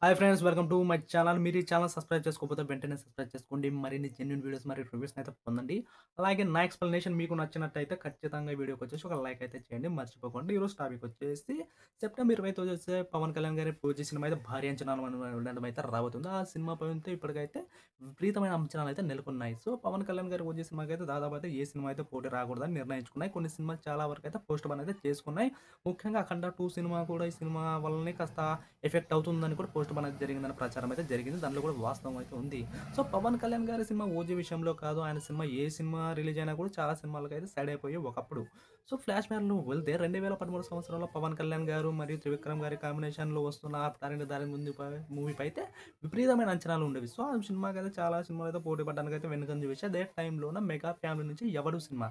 Hi friends, welcome to my channel. మీరు ఈ channel subscribe చేసుకోకపోతే వెంటనే సబ్స్క్రైబ్ చేసుకోండి. మరిన్ని జెన్యూన్ వీడియోస్ మరియు రివ్యూస్‌ని అయితే పొందండి. అలాగే నా ఎక్స్‌ప్లనేషన్ మీకు నచ్చినట్టయితే ఖచ్చితంగా ఈ వీడియోకి వచ్చేసి ఒక లైక్ అయితే చేయండి మర్చిపోకండి. ఈరోజు టాపిక్ వచ్చేసి సెప్టెంబర్ 20 వచ్చేసి పవన్ కళ్యాణ్ గారి 'ఫౌజీ' సినిమా అయితే భారీ అంచనాలు ఉండడం అయితే రాబోతుంది. ఆ సినిమా పైన ఇప్పటికైతే విపరీతమైన అంచనాలు అయితే నెలకొన్నాయి. సో, పవన్ కళ్యాణ్ గారి 'ఫౌజీ' సినిమాకైతే దాదాపు అయితే ఏ సినిమా అయితే పోటీ రాకూడదని నిర్ణయించుకున్నాయి. కొన్ని సినిమాలు చాలా వరకు అయితే పోస్ట్ పోన్ అయితే చేసుకున్నాయి. ముఖ్యంగా 'అఖండ 2' సినిమా కూడా ఈ సినిమా వల్లనే కాస్త ఎఫెక్ట్ అవుతుందని కూడా పోస్ట్ పోన్ అయితే జరిగిందని ప్రచారం అయితే జరిగింది. దాంట్లో కూడా వాస్తవం అయితే ఉంది. సో, పవన్ కళ్యాణ్ గారి సినిమా 'ఓజీ' విషయంలో కాదు, ఆయన సినిమా ఏ సినిమా రిలీజ్ అయినా కూడా చాలా సినిమాలకైతే సైడ్ అయిపోయాయి ఒకప్పుడు. సో, ఫ్లాష్ బ్యాక్‌లో వెళ్తే 2013 సంవత్సరంలో పవన్ కళ్యాణ్ గారు మరియు త్రివిక్రమ్ గారి కాంబినేషన్‌లో వస్తున్న 'దారిన దారి ముందు' మూవీపై అయితే విపరీతమైన అంచనాలు ఉండేవి. సో, ఆ సినిమాకైతే చాలా సినిమాలైతే పోటీ పడడానికైతే వెనుకంజ వేసి అదే టైంలోన మెగా ఫ్యామిలీ నుంచి 'ఎవడు' సినిమా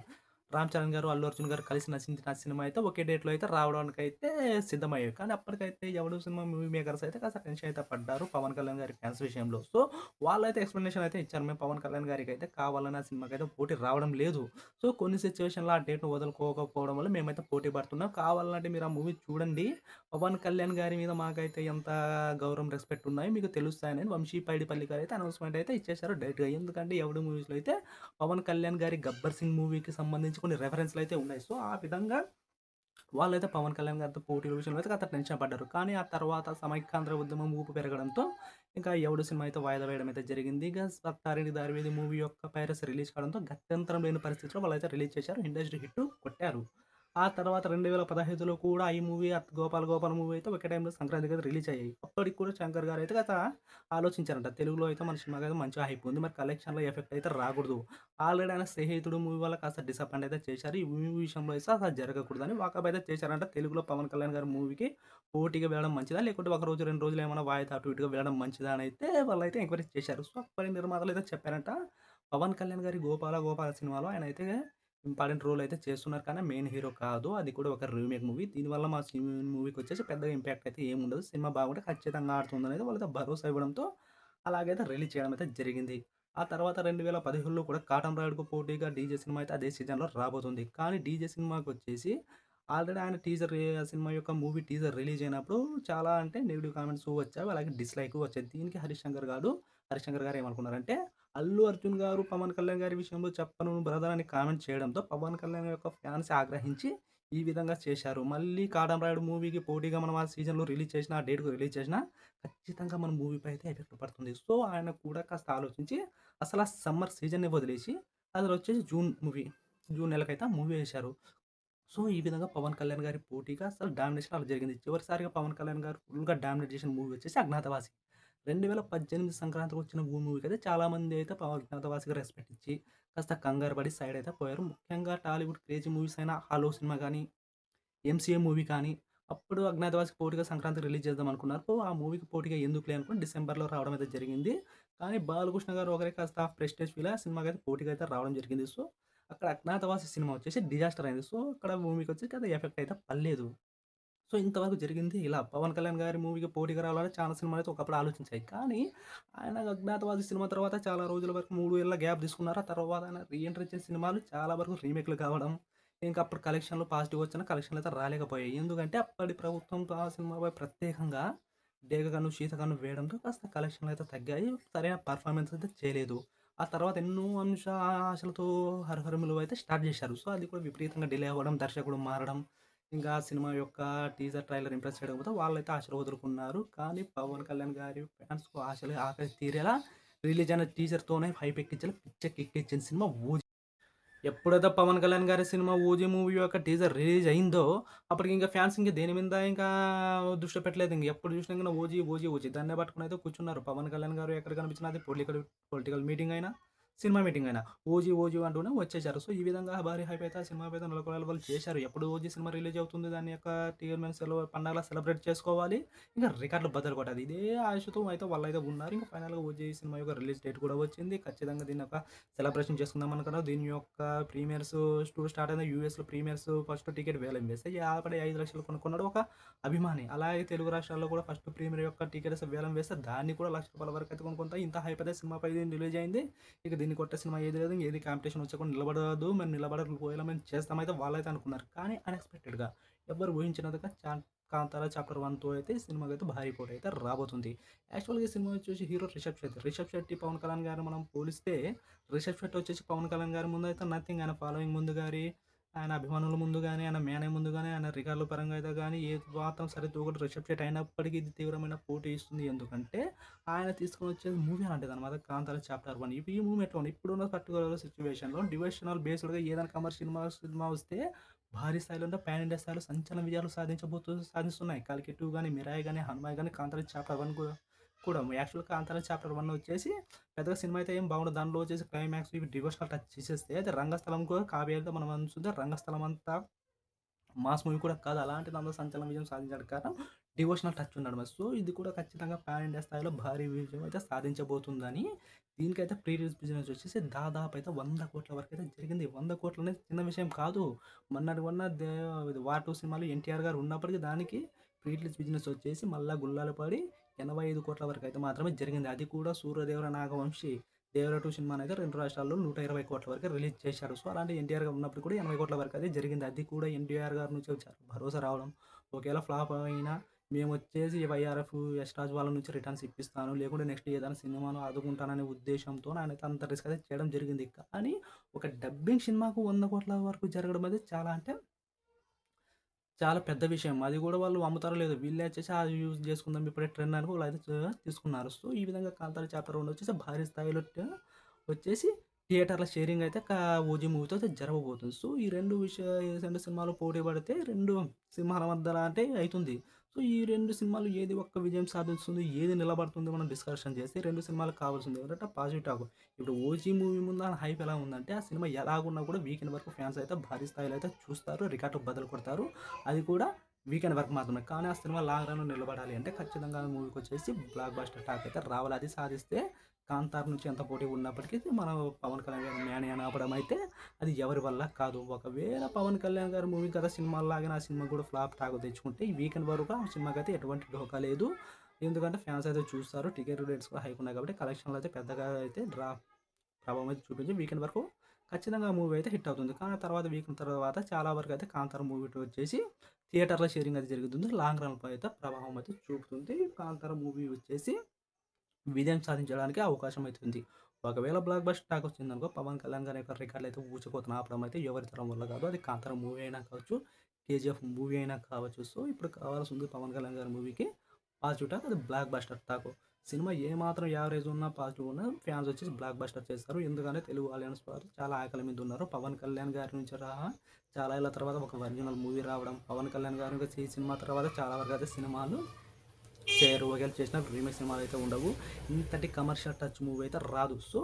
'రామ్ చరణ్' గారు, 'అల్లు అర్జున్' గారు కలిసి నటించిన సినిమా అయితే ఒకే డేట్‌లో అయితే రావడానికైతే సిద్ధమయ్యాయి. కానీ అప్పటికైతే 'ఎవడు' సినిమా మూవీ మేకర్స్ అయితే కాస్త టెన్షన్ అయితే పడ్డారు పవన్ కళ్యాణ్ గారి ఫ్యాన్స్ విషయంలో. సో, వాళ్ళైతే ఎక్స్‌ప్లనేషన్ అయితే ఇచ్చారు. మేము పవన్ కళ్యాణ్ గారికైతే కావాలని ఆ సినిమాకైతే పోటీ రావడం లేదు. సో, కొన్ని సిట్యుయేషన్‌లో ఆ డేట్‌ని వదులుకోకపోవడం వల్ల మేమైతే పోటీ పడుతున్నాం. కావాలంటే మీరు ఆ మూవీ చూడండి. పవన్ కళ్యాణ్ గారి మీద మాకైతే ఎంత గౌరవం, రెస్పెక్ట్ ఉన్నాయో మీకు తెలుస్తాయని వంశీ పైడిపల్లి గారైతే అనౌన్స్‌మెంట్ అయితే ఇచ్చేసారు డైరెక్ట్‌గా. ఎందుకంటే 'ఎవడు' మూవీస్‌లో అయితే పవన్ కళ్యాణ్ గారి 'గబ్బర్ సింగ్' మూవీకి సంబంధించి కొన్ని రెఫరెన్స్‌లయితే ఉన్నాయి. సో, ఆ విధంగా వాళ్ళైతే పవన్ కళ్యాణ్ గారితో పోటీల విషయంలో అయితే కాస్త టెన్షన్ పడ్డారు. కానీ ఆ తర్వాత సమైక్యాంధ్ర ఉద్యమం ఊపు పెరగడంతో ఇంకా 'ఎవడు' సినిమా అయితే వాయిదా వేయడం అయితే జరిగింది. ఇక 'సత్తారెడ్డి దారివీధి' మూవీ యొక్క పైరసీ రిలీజ్ కావడంతో గత్యంతరం లేని పరిస్థితిలో వాళ్ళైతే రిలీజ్ చేశారు. ఇండస్ట్రీ హిట్ కొట్టారు. ఆ తర్వాత 2015లో కూడా ఈ మూవీ 'గోపాల్ గోపాల్' మూవీ అయితే ఒకే టైంలో సంక్రాంతికి అయితే రిలీజ్ అయ్యాయి. అప్పటికి కూడా శంకర్ గారైతే ఆలోచించారంట. తెలుగులో అయితే మన సినిమాకైతే మంచిగా హైప్ ఉంది. మరి కలెక్షన్‌లో ఎఫెక్ట్ అయితే రాకూడదు. ఆల్రెడీ ఆయన 'స్నేహితుడు' మూవీ వల్ల కాస్త డిసప్పాయింట్ అయితే చేశారు. ఈ మూవీ విషయంలో అయితే అసలు జరగకూడదని వాకప్ అయితే చేశారంట. తెలుగులో పవన్ కళ్యాణ్ గారి మూవీకి పోటీగా వెళ్ళడం మంచిదా? లేకుంటే ఒక రోజు, 2 రోజులు ఏమైనా వాయిదా అటు ఇటుగా వెళ్ళడం మంచిదా? అనైతే వాళ్ళైతే ఎంక్వైరీ చేశారు. సో, అప్పటి నిర్మాతలు అయితే చెప్పారంట. పవన్ కళ్యాణ్ గారి 'గోపాల గోపాల' సినిమాలో ఆయనైతే ఇంపార్టెంట్ రోల్ అయితే చేస్తున్నారు కానీ మెయిన్ హీరో కాదు. అది కూడా ఒక రీమేక్ మూవీ. దీనివల్ల మా మూవీకొచ్చేసి పెద్దగా ఇంపాక్ట్ అయితే ఏముండదు. సినిమా బాగుంటే ఖచ్చితంగా ఆడుతుందనేది వాళ్ళైతే భరోసా ఇవ్వడంతో అలాగైతే రిలీజ్ చేయడం అయితే జరిగింది. ఆ తర్వాత 2015లో కూడా 'కాటన్ రాయుడు'కు పోటీగా 'డీజే' సినిమా అయితే అదే సీజన్‌లో రాబోతుంది. కానీ 'డీజే' సినిమాకొచ్చేసి ఆల్రెడీ ఆయన సినిమా యొక్క మూవీ టీజర్ రిలీజ్ అయినప్పుడు చాలా అంటే నెగెటివ్ కామెంట్స్ వచ్చాయి. అలాగే డిస్‌లైక్ వచ్చాయి. దీనికి హరీష్ శంకర్ గారు ఏమనుకున్నారంటే, అల్లు అర్జున్ గారు పవన్ కళ్యాణ్ గారి విషయంలో చెప్పను బ్రదర్ అని కామెంట్ చేయడంతో పవన్ కళ్యాణ్ యొక్క ఫ్యాన్స్ ఆగ్రహించి ఈ విధంగా చేశారు. మళ్ళీ 'కాటన్ రాయుడు' మూవీకి పోటీగా మనం ఆ సీజన్‌లో రిలీజ్ చేసినా, ఆ డేట్‌కి రిలీజ్ చేసినా ఖచ్చితంగా మన మూవీపై అయితే ఎఫెక్ట్ పడుతుంది. సో, ఆయన కూడా కాస్త ఆలోచించి అసలు ఆ సమ్మర్ సీజన్‌ని వదిలేసి అసలొచ్చేసి జూన్ నెలకైతే ఆ మూవీ ఏశారు. సో, ఈ విధంగా పవన్ కళ్యాణ్ గారి పోటీగా అసలు డామినేషన్ అలా జరిగింది. చివరిసారిగా పవన్ కళ్యాణ్ గారు ఫుల్‌గా డామినేట్ చేసిన మూవీ వచ్చేసి 'అజ్ఞాతవాసి'. 2018 సంక్రాంతికి వచ్చిన మూవీకైతే చాలామంది అయితే 'అజ్ఞాతవాసి'కి రెస్పెక్ట్ ఇచ్చి కాస్త కంగారు పడి సైడ్ అయితే పోయారు. ముఖ్యంగా టాలీవుడ్ క్రేజీ మూవీస్ అయిన 'హాలో' సినిమా గాని, 'ఎంసీఏ' మూవీ కానీ అప్పుడు 'అజ్ఞాతవాసికి' పోటీగా సంక్రాంతికి రిలీజ్ చేద్దాం అనుకున్నారు. సో, ఆ మూవీకి పోటీగా ఎందుకులే అనుకోని డిసెంబర్‌లో రావడం అయితే జరిగింది. కానీ బాలకృష్ణ గారు ఒకరే కాస్త ప్రెస్టేజ్ ఫీల్ ఆ సినిమాకైతే పోటీగా అయితే రావడం జరిగింది. సో, అక్కడ 'అజ్ఞాతవాసి' సినిమా వచ్చేసి డిజాస్టర్ అయింది. సో, అక్కడ మూవీకొచ్చి పెద్ద ఎఫెక్ట్ అయితే పడలేదు. సో, ఇంతవరకు జరిగింది ఇలా. పవన్ కళ్యాణ్ గారి మూవీకి పోటీగా రావాలని చాలా సినిమాలైతే ఒకప్పుడు ఆలోచించాయి. కానీ ఆయన 'అజ్ఞాతవాసి' సినిమా తర్వాత చాలా రోజుల వరకు 3 ఏళ్ల గ్యాప్ తీసుకున్నారు. ఆ తర్వాత ఆయన రీ ఎంట్రీ ఇచ్చిన సినిమాలు చాలా వరకు రీమేక్‌లు కావడం, ఇంకా అప్పుడు కలెక్షన్‌లు పాజిటివ్‌గా వచ్చినా కలెక్షన్‌లు అయితే రాలేకపోయాయి. ఎందుకంటే అప్పటి ప్రభుత్వంతో ఆ సినిమాపై ప్రత్యేకంగా 'డేగ కన్ను', 'సీత కన్ను' వేయడంతో కాస్త కలెక్షన్‌లు అయితే తగ్గాయి. సరైన పెర్ఫార్మన్స్ అయితే చేయలేదు. ఆ తర్వాత ఎన్నో ఆశలతో 'హరహరములు' అయితే స్టార్ట్ చేశారు. సో, అది కూడా విపరీతంగా డిలే అవ్వడం, దర్శకుడు మారడం, ఇంకా ఆ సినిమా యొక్క టీజర్, ట్రైలర్ ఇంప్రెస్ చేయకపోతే వాళ్ళైతే ఆశలు వదులుకున్నారు. కానీ పవన్ కళ్యాణ్ గారి ఫ్యాన్స్‌కు ఆశలు ఆకలి తీరేలా రిలీజ్ అయిన టీజర్‌తోనే హైప్ ఎక్కించేలా పిచ్చెక్కిచ్చిన సినిమా 'ఓజీ'. ఎప్పుడైతే పవన్ కళ్యాణ్ గారి సినిమా 'ఓజీ' మూవీ యొక్క టీజర్ రిలీజ్ అయిందో, అప్పటికి ఇంకా ఫ్యాన్స్ ఇంక దేని మీద ఇంకా దృష్టి పెట్టలేదు. ఇంక ఎప్పుడు చూసినా ఇంక 'ఓజీ', 'ఓజీ', 'ఓజీ' దాన్నే పట్టుకొని అయితే కూర్చున్నారు. పవన్ కళ్యాణ్ గారు ఎక్కడ కనిపించినా అది పొలిటికల్ పొలిటికల్ మీటింగ్ అయినా, సినిమా మీటింగ్ అయినా 'ఓజీ', 'ఓజీ' అంటూనే వచ్చేసారు. సో, ఈ విధంగా భారీ హైప్ అయితే ఆ సినిమా మీద నెలకొల్పేలా వాళ్ళు చేశారు. ఎప్పుడు 'ఓజీ' సినిమా రిలీజ్ అవుతుంది, దాని యొక్క టీజర్ మేము పండగలా సెలబ్రేట్ చేసుకోవాలి. ఇంకా రికార్డులు బద్దలు కొట్టాలి. ఇదే ఆశతో అయితే వాళ్ళైతే ఉన్నారు. ఇంక ఫైనల్‌గా 'ఓజీ' సినిమా యొక్క రిలీజ్ డేట్ కూడా వచ్చింది. ఖచ్చితంగా దీన్ని ఒక సెలబ్రేషన్ చేసుకుందాం అనుకున్నారు. దీని యొక్క ప్రీమియర్స్ టూర్ స్టార్ట్ అయింది. యూఎస్‌లో ప్రీమియర్స్ ఫస్ట్ టికెట్ వేలం వేస్తే 55,00,000 కొనుక్కున్నాడు ఒక అభిమాని. అలాగే తెలుగు రాష్ట్రాల్లో కూడా ఫస్ట్ ప్రీమియర్ యొక్క టికెట్స్ వేలం వేస్తే దాన్ని కూడా రూ. 1,00,000 వరకు అయితే కొనుక్కుంటా. ఇంత హైప్ అయితే సినిమాపై రిలీజ్ అయింది. ఇక దీన్ని కొట్టే సినిమా ఏది లేదు. ఏది కాంపిటీషన్ వచ్చకుండా నిలబడదు. మేము నిలబడకపోయేలా మేము చేస్తామైతే వాళ్ళైతే అనుకున్నారు. కానీ అన్‌ఎక్స్‌పెక్టెడ్‌గా ఎవ్వరు ఊహించినంతగా కాంతార చాప్టర్ 1తో అయితే ఈ సినిమాకైతే భారీ పోటైతే రాబోతుంది. యాక్చువల్‌గా ఈ సినిమా వచ్చేసి హీరో రిషబ్ శెట్టి, పవన్ కళ్యాణ్ గారిని మనం పోలిస్తే రిషబ్ శెట్టి వచ్చేసి పవన్ కళ్యాణ్ గారి ముందయితే నథింగ్. ఆయన ఫాలోయింగ్ ముందు గాని, ఆయన అభిమానుల ముందు గాని, ఆయన మేనర్ ముందు గాని, ఆయన రికార్డుల పరంగా అయితే గాని ఏది మాత్రం సరితూగడు రిషబ్ శెట్టి. అయినప్పటికీ ఇది తీవ్రమైన పోటీ ఇస్తుంది. ఎందుకంటే ఆయన తీసుకొనొచ్చేది మూవీ అలాంటిదనమాట 'కాంతార చాప్టర్ 1'. ఈ మూవీ ఎట్లా ఉంది ఇప్పుడున్న పర్టిక్యులర్ సిట్యుయేషన్‌లో డివోషనల్ బేస్డ్‌గా ఏదైనా కమర్షియల్ సినిమా వస్తే భారీ స్థాయిలో అంటే పాన్ ఇండియా స్థాయిలో సంచలన విజయాలు సాధిస్తున్నాయి. 'కల్కి 2' గాని, 'మిరాయ్' గాని, 'హనుమాన్' గాని, 'కాంతార చాప్టర్ 1' కూడా యాక్చువల్‌గా 'కాంతార చాప్టర్ 1' వచ్చేసి పెద్దగా సినిమా అయితే ఏం బాగుండదు. దాంట్లో వచ్చేసి క్లైమాక్స్ ఇవి డివోషనల్ టచ్ చేసేస్తే అది రంగస్థలం కూడా కాపీ అయితే మనం అనుకుంటే రంగస్థలం అంతా మాస్ మూవీ కూడా కాదు. అలాంటిది అందులో సంచలన విజయం సాధించడానికి కారణం డివోషనల్ టచ్ ఉండడం. సో, ఇది కూడా ఖచ్చితంగా పాన్ ఇండియా స్థాయిలో భారీ విజయం అయితే సాధించబోతుందని దీనికైతే ప్రీ రిలీజ్ బిజినెస్ వచ్చేసి దాదాపు అయితే 100,00,00,000 వరకైతే జరిగింది. 100,00,00,000 అనేది చిన్న విషయం కాదు. మొన్నటి మొన్న 'వార్ 2' సినిమాలో ఎన్టీఆర్ గారు ఉన్నప్పటికీ దానికి ప్రీ రిలీజ్ బిజినెస్ వచ్చేసి మళ్ళా గుల్లాలు పడి 85,00,00,000 వరకైతే మాత్రమే జరిగింది. అది కూడా 'సూర్యదేవర నాగవంశి' 'దేవర 2' సినిమానైతే 2 రాష్ట్రాల్లో 120,00,00,000 వరకు రిలీజ్ చేశారు. సో, అలాంటి ఎన్టీఆర్ గారు ఉన్నప్పుడు కూడా 80,00,00,000 వరకు అయితే జరిగింది. అది కూడా ఎన్టీఆర్ గారి నుంచి వచ్చే భరోసా రావడం. ఒకవేళ ఫ్లాప్ అయినా మేమొచ్చేసి వైఆర్ఎఫ్, యష్‌రాజ్ వాళ్ళ నుంచి రిటర్న్స్ ఇప్పిస్తాను. లేకుంటే నెక్స్ట్ ఏదైనా సినిమాను ఆదుకుంటాననే ఉద్దేశంతోని ఆయనైతే అంత రిస్క్ అయితే చేయడం జరిగింది. కానీ ఒక డబ్బింగ్ సినిమాకు 100,00,00,000 వరకు జరగడం అనేది చాలా అంటే చాలా పెద్ద విషయం. అది గూడా వాళ్ళు అమ్ముతారో లేదో వీళ్ళే వచ్చేసి అది యూజ్ చేసుకుందాం ఇప్పుడే ట్రెండ్ అని వాళ్ళైతే తీసుకున్నారు. సో, ఈ విధంగా 'కాంతార చాప్టర్ 2' వచ్చేసి భారీ స్థాయిలో వచ్చేసి థియేటర్ల షేరింగ్ అయితే 'ఓజీ' మూవీతో అయితే జరగబోతుంది. సో, ఈ 2 సినిమాలు పోటీ పడితే 2 సింహాల మధ్యల అంటే అయితుంది. సో, ఈ 2 సినిమాలు ఏది ఒక్క విజయం సాధిస్తుంది, ఏది నిలబడుతుంది మనం డిస్కషన్ చేసి 2 సినిమాలకు కావాల్సింది ఏంటంటే పాజిటివ్ టాక్. ఇప్పుడు 'ఓజీ' మూవీ ముందు ఆ హైప్ ఎలా ఉందంటే ఆ సినిమా ఎలాగున్నా కూడా వీకెండ్ వరకు ఫ్యాన్స్ అయితే భారీ స్థాయిలో అయితే చూస్తారు. రికార్డు బద్దలు కొడతారు. అది కూడా వీకెండ్ వరకు మాత్రమే. కానీ ఆ సినిమా లాంగ్ రన్‌లో నిలబడాలి అంటే ఖచ్చితంగా ఆ మూవీకొచ్చేసి బ్లాక్ బస్టర్ టాక్ అయితే రావాలి. అది సాధిస్తే 'కాంతార' నుంచి ఎంత పోటీ ఉన్నప్పటికీ మనం 'పవన్ కళ్యాణ్' గారి 'మేనై' అని ఆపడం అయితే అది ఎవరి వల్ల కాదు. ఒకవేళ 'పవన్ కళ్యాణ్' గారి మూవీ గత సినిమాల్లాగానే ఆ సినిమా కూడా ఫ్లాప్ టాక్ తెచ్చుకుంటే ఈ వీకెండ్ వరకు ఆ సినిమాకైతే ఎటువంటి ఢోకా లేదు. ఎందుకంటే ఫ్యాన్స్ అయితే చూస్తారు. టికెట్ రేట్స్ కూడా హైక్ ఉన్నాయి కాబట్టి కలెక్షన్‌లో అయితే పెద్దగా అయితే ప్రభావం అయితే చూపించి వీకెండ్ వరకు ఖచ్చితంగా ఆ మూవీ అయితే హిట్ అవుతుంది. కానీ తర్వాత వీకెండ్ తర్వాత చాలా వరకు అయితే 'కాంతార' మూవీ వచ్చేసి థియేటర్‌లో షేరింగ్ అది జరుగుతుంది. లాంగ్ రన్‌లో అయితే ప్రభావం అయితే చూపుతుంది. 'కాంతార' మూవీ వచ్చేసి విజయం సాధించడానికి అవకాశం అయితే ఉంది. ఒకవేళ బ్లాక్ బస్టర్ టాక్ వచ్చిందనుకో 'పవన్ కళ్యాణ్' గారి యొక్క రికార్డులు అయితే ఊచకోతను ఆపడం అయితే ఎవరి తరం వల్ల కాదు. అది 'కాంతార' మూవీ అయినా కావచ్చు, 'కేజీఎఫ్' మూవీ అయినా కావచ్చు. సో, ఇప్పుడు కావాల్సింది 'పవన్ కళ్యాణ్' గారి మూవీకి పాజిటివ్ టాక్ అది బ్లాక్ బస్టర్ టాక్. సినిమా ఏమాత్రం యావరేజ్ ఉన్నా, పాజిటివ్ ఉన్నా ఫ్యాన్స్ వచ్చేసి బ్లాక్ బస్టర్ చేస్తారు. ఎందుకంటే తెలుగు ఆడియన్స్ వారు చాలా ఆకలి మీద ఉన్నారు. 'పవన్ కళ్యాణ్' గారి నుంచి చాలా ఏళ్ల తర్వాత ఒక ఒరిజినల్ మూవీ రావడం, 'పవన్ కళ్యాణ్' గారి ఈ సినిమా తర్వాత చాలా వరకు అయితే సినిమాలు చేయరు. ఒకవేళ చేసిన రీమేక్ సినిమాలయితే ఉండవు. ఇంతటి కమర్షియల్ టచ్ మూవీ అయితే రాదు. సో,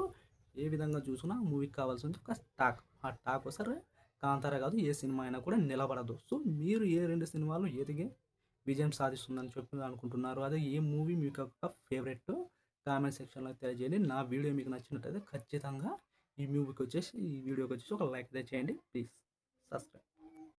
ఏ విధంగా చూసినా మూవీకి కావాల్సింది ఒక టాక్. ఆ టాక్ వస్తే 'కాంతార' కాదు ఏ సినిమా అయినా కూడా నిలబడదు. సో, మీరు ఏ 2 సినిమాలు ఏదికి విజయం సాధిస్తుందని చెప్పి అనుకుంటున్నారు? అదే ఏ మూవీ మీకు యొక్క ఫేవరెట్ కామెంట్ సెక్షన్‌లో తెలియజేయండి. నా వీడియో మీకు నచ్చినట్టయితే ఖచ్చితంగా ఈ వీడియోకొచ్చేసి ఒక లైక్ అయితే చేయండి. Please subscribe.